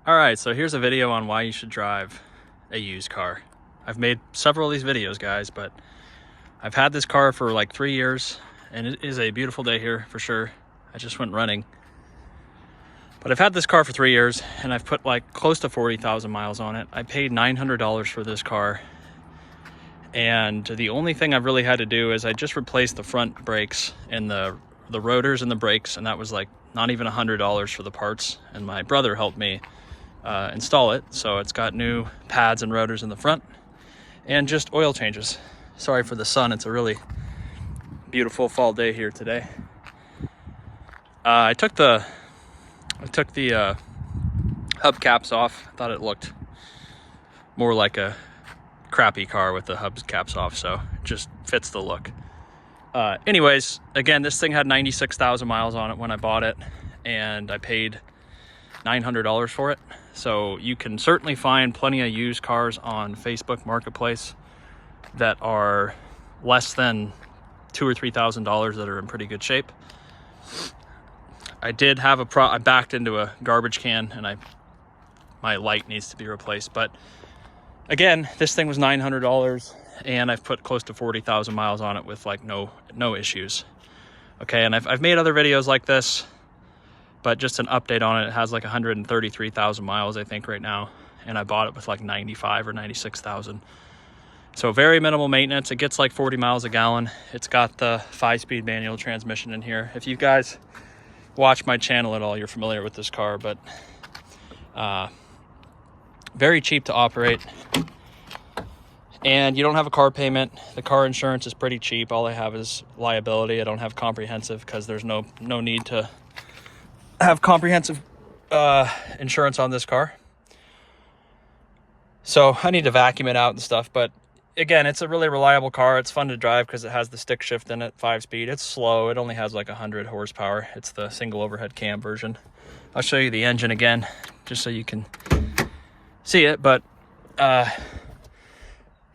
All right, so here's a video on why you should drive a used car. I've made several of these videos, guys, but I've had this car for like 3 years, and it is a beautiful day here for sure. I just went running. But I've had this car for 3 years, and I've put like close to 40,000 miles on it. I paid $900 for this car, and the only thing I've really had to do is I just replaced the front brakes and the rotors and the brakes, and that was like not even $100 for the parts, and my brother helped me install it. So it's got new pads and rotors in the front and just oil changes. Sorry for the sun, it's a really beautiful fall day here today. I took the hubcaps off. I thought it looked more like a crappy car with the hubcaps off, so it just fits the look. Anyways, again, this thing had 96,000 miles on it when I bought it, and I paid $900 for it. So you can certainly find plenty of used cars on Facebook Marketplace that are less than $2,000 or $3,000 that are in pretty good shape. I did have I backed into a garbage can, and my light needs to be replaced. But again, this thing was $900, and I've put close to 40,000 miles on it with like no issues. Okay, and I've made other videos like this, but just an update on it. It has like 133,000 miles, I think, right now, and I bought it with like 95 or 96,000. So very minimal maintenance. It gets like 40 miles a gallon. It's got the 5-speed manual transmission in here. If you guys watch my channel at all, you're familiar with this car, but very cheap to operate, and you don't have a car payment. The car insurance is pretty cheap. All I have is liability. I don't have comprehensive because there's no need to have comprehensive insurance on this car. So I need to vacuum it out and stuff, but again, it's a really reliable car. It's fun to drive because it has the stick shift in it, 5-speed. It's slow. It only has like 100 horsepower. It's the single overhead cam version. I'll show you the engine again just so you can see it. But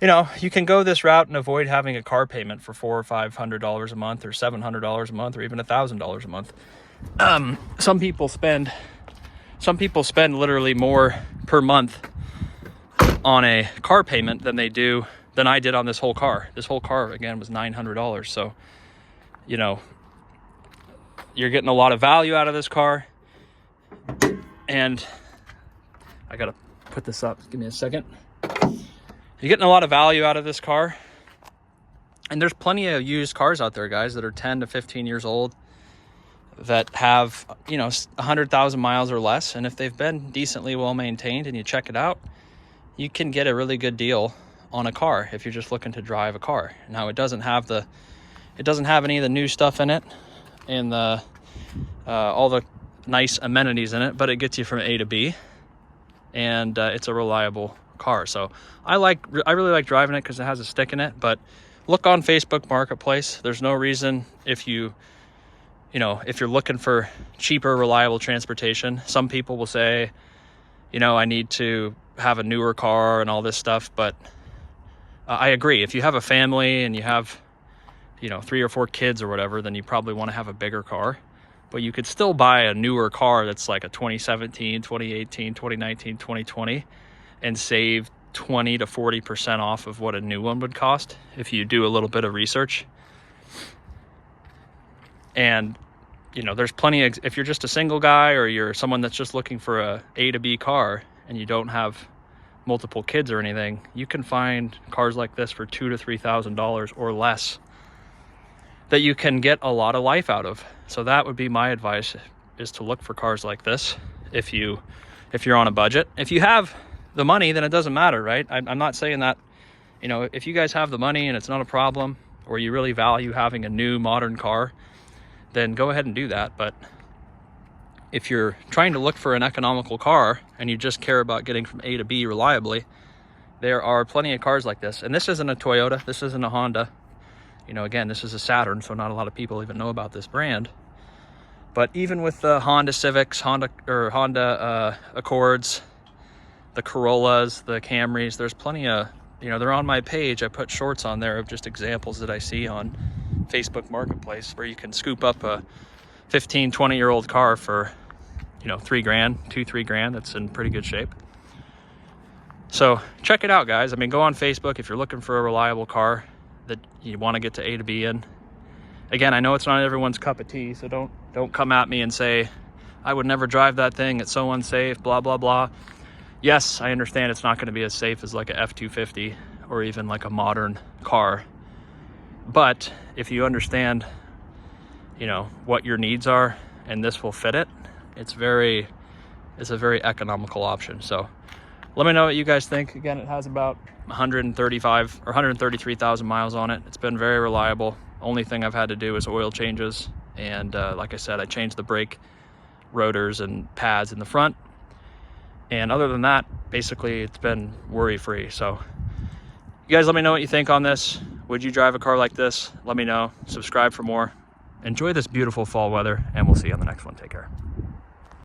you know, you can go this route and avoid having a car payment for $400 or $500 a month, or $700 a month, or even $1,000 a month. Some people spend literally more per month on a car payment than I did on this whole car. This whole car, again, was $900. So, you know, you're getting a lot of value out of this car. And I gotta put this up. Give me a second. You're getting a lot of value out of this car. And there's plenty of used cars out there, guys, that are 10 to 15 years old that have, you know, 100,000 miles or less. And if they've been decently well maintained and you check it out, you can get a really good deal on a car if you're just looking to drive a car. Now, it doesn't have any of the new stuff in it and all the nice amenities in it, but it gets you from A to B, and it's a reliable car. So I really like driving it because it has a stick in it. But look on Facebook Marketplace. There's no reason, if you're looking for cheaper, reliable transportation. Some people will say, you know, I need to have a newer car and all this stuff, but I agree. If you have a family and you have, you know, 3 or 4 kids or whatever, then you probably want to have a bigger car. But you could still buy a newer car that's like a 2017, 2018, 2019, 2020 and save 20 to 40% off of what a new one would cost if you do a little bit of research. And, you know, there's plenty of, if you're just a single guy or you're someone that's just looking for a A to B car and you don't have multiple kids or anything, you can find cars like this for $2,000 to $3,000 or less that you can get a lot of life out of. So that would be my advice, is to look for cars like this if you're on a budget. If you have the money, then it doesn't matter, right? I'm not saying that, you know, if you guys have the money and it's not a problem, or you really value having a new modern car, then go ahead and do that. But if you're trying to look for an economical car and you just care about getting from A to B reliably, there are plenty of cars like this. And this isn't a Toyota, this isn't a Honda. You know, again, this is a Saturn, so not a lot of people even know about this brand. But even with the Honda Civics, Honda Accords, the Corollas, the Camrys, there's plenty of, you know, they're on my page. I put shorts on there of just examples that I see on Facebook Marketplace where you can scoop up a 15, 20-year-old car for, you know, 3 grand, 2-3 grand. That's in pretty good shape. So check it out, guys. I mean, go on Facebook if you're looking for a reliable car that you want to get to A to B in. Again, I know it's not everyone's cup of tea, so don't come at me and say, I would never drive that thing, it's so unsafe, blah, blah, blah. Yes, I understand it's not going to be as safe as like a F-250 or even like a modern car. But if you understand, you know, what your needs are and this will fit it, it's a very economical option. So let me know what you guys think. Again, it has about 135 or 133,000 miles on it. It's been very reliable. Only thing I've had to do is oil changes. And like I said, I changed the brake rotors and pads in the front. And other than that, basically it's been worry-free. So you guys let me know what you think on this. Would you drive a car like this? Let me know. Subscribe for more. Enjoy this beautiful fall weather, and we'll see you on the next one. Take care.